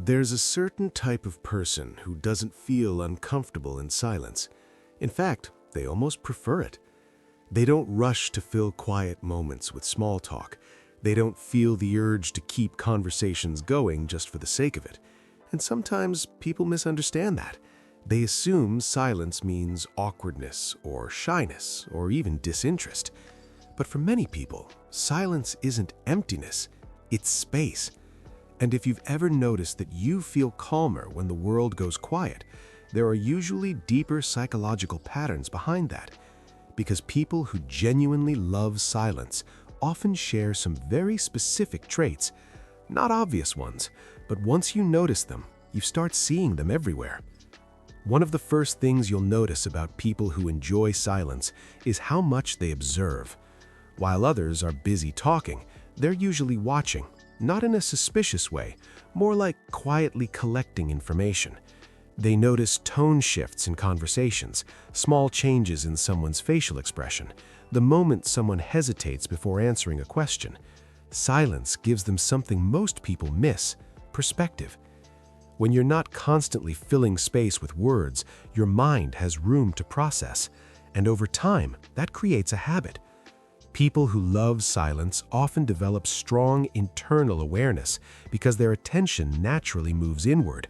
There's a certain type of person who doesn't feel uncomfortable in silence. In fact, they almost prefer it. They don't rush to fill quiet moments with small talk. They don't feel the urge to keep conversations going just for the sake of it. And sometimes people misunderstand that. They assume silence means awkwardness or shyness or even disinterest. But for many people, silence isn't emptiness, it's space. And if you've ever noticed that you feel calmer when the world goes quiet, there are usually deeper psychological patterns behind that. Because people who genuinely love silence often share some very specific traits. Not obvious ones, but once you notice them, you start seeing them everywhere. One of the first things you'll notice about people who enjoy silence is how much they observe. While others are busy talking, they're usually watching, not in a suspicious way, more like quietly collecting information. They notice tone shifts in conversations, small changes in someone's facial expression, the moment someone hesitates before answering a question. Silence gives them something most people miss: perspective. When you're not constantly filling space with words, your mind has room to process, and over time, that creates a habit. People who love silence often develop strong internal awareness because their attention naturally moves inward.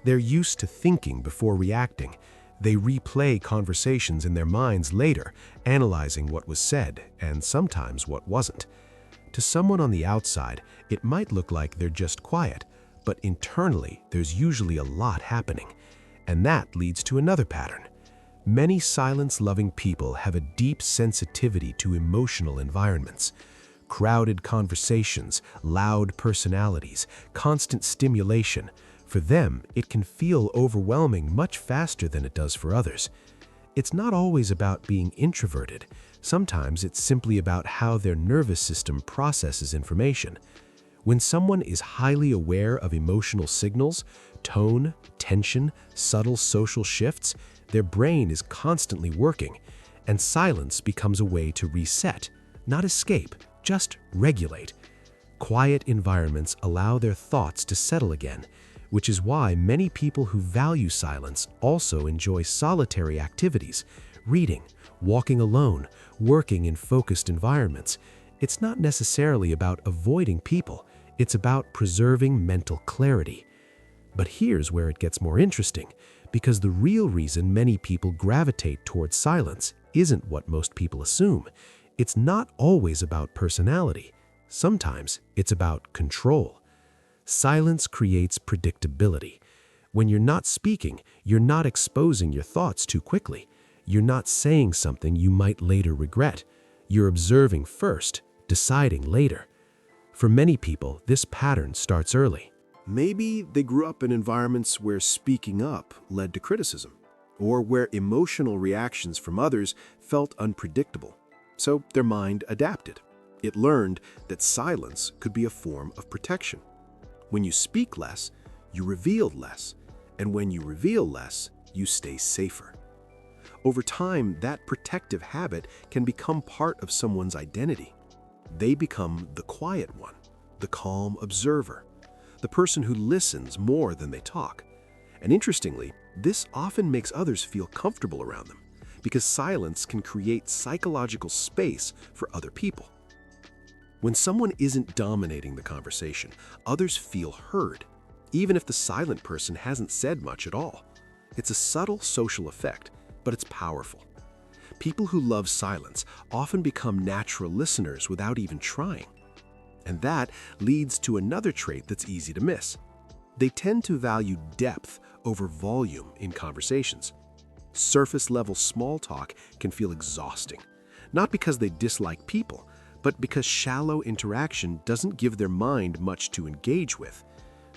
They're used to thinking before reacting. They replay conversations in their minds later, analyzing what was said and sometimes what wasn't. To someone on the outside, it might look like they're just quiet, but internally, there's usually a lot happening. And that leads to another pattern. Many silence-loving people have a deep sensitivity to emotional environments. Crowded conversations, loud personalities, constant stimulation. For them, it can feel overwhelming much faster than it does for others. It's not always about being introverted. Sometimes it's simply about how their nervous system processes information. When someone is highly aware of emotional signals, tone, tension, subtle social shifts, their brain is constantly working, and silence becomes a way to reset, not escape, just regulate. Quiet environments allow their thoughts to settle again, which is why many people who value silence also enjoy solitary activities: reading, walking alone, working in focused environments. It's not necessarily about avoiding people, it's about preserving mental clarity. But here's where it gets more interesting, because the real reason many people gravitate towards silence isn't what most people assume. It's not always about personality. Sometimes it's about control. Silence creates predictability. When you're not speaking, you're not exposing your thoughts too quickly. You're not saying something you might later regret. You're observing first, deciding later. For many people, this pattern starts early. Maybe they grew up in environments where speaking up led to criticism, or where emotional reactions from others felt unpredictable. So their mind adapted. It learned that silence could be a form of protection. When you speak less, you reveal less, and when you reveal less, you stay safer. Over time, that protective habit can become part of someone's identity. They become the quiet one, the calm observer, the person who listens more than they talk. And interestingly, this often makes others feel comfortable around them, because silence can create psychological space for other people. When someone isn't dominating the conversation, others feel heard, even if the silent person hasn't said much at all. It's a subtle social effect, but it's powerful. People who love silence often become natural listeners without even trying. And that leads to another trait that's easy to miss. They tend to value depth over volume in conversations. Surface-level small talk can feel exhausting, not because they dislike people, but because shallow interaction doesn't give their mind much to engage with.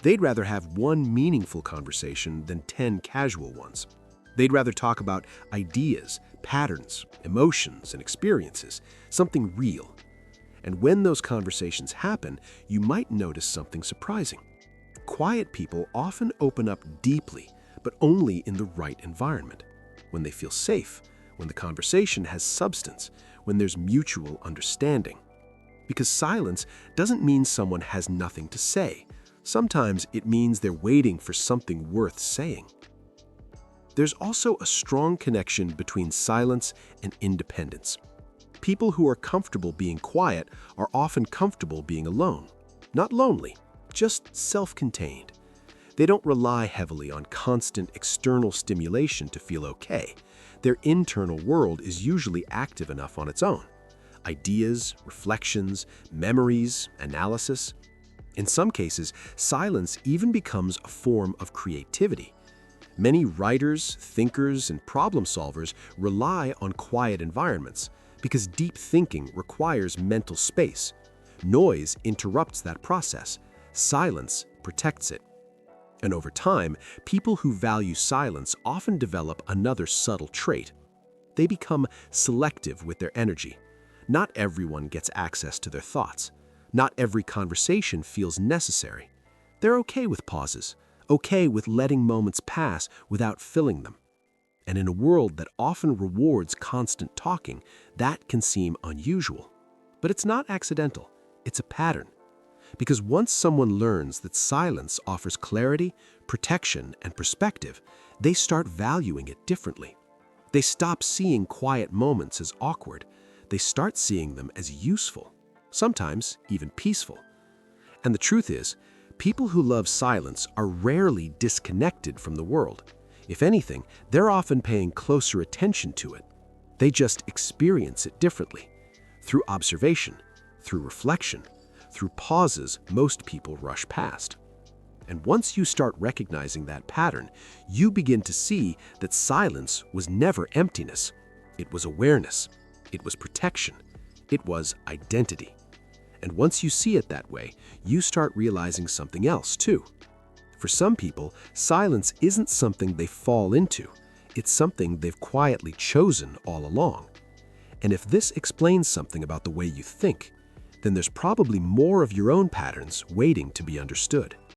They'd rather have one meaningful conversation than 10 casual ones. They'd rather talk about ideas, patterns, emotions, and experiences, something real. And when those conversations happen, you might notice something surprising. Quiet people often open up deeply, but only in the right environment. When they feel safe, when the conversation has substance, when there's mutual understanding. Because silence doesn't mean someone has nothing to say. Sometimes it means they're waiting for something worth saying. There's also a strong connection between silence and independence. People who are comfortable being quiet are often comfortable being alone. Not lonely, just self-contained. They don't rely heavily on constant external stimulation to feel okay. Their internal world is usually active enough on its own. Ideas, reflections, memories, analysis. In some cases, silence even becomes a form of creativity. Many writers, thinkers, and problem solvers rely on quiet environments because deep thinking requires mental space. Noise interrupts that process. Silence protects it. And over time, people who value silence often develop another subtle trait. They become selective with their energy. Not everyone gets access to their thoughts. Not every conversation feels necessary. They're okay with pauses, okay with letting moments pass without filling them. And in a world that often rewards constant talking, that can seem unusual. But it's not accidental. It's a pattern. Because once someone learns that silence offers clarity, protection, and perspective, they start valuing it differently. They stop seeing quiet moments as awkward. They start seeing them as useful, sometimes even peaceful. And the truth is, people who love silence are rarely disconnected from the world. If anything, they're often paying closer attention to it. They just experience it differently, through observation, through reflection, through pauses most people rush past. And once you start recognizing that pattern, you begin to see that silence was never emptiness. It was awareness. It was protection. It was identity. And once you see it that way, you start realizing something else too. For some people, silence isn't something they fall into. It's something they've quietly chosen all along. And if this explains something about the way you think, then there's probably more of your own patterns waiting to be understood.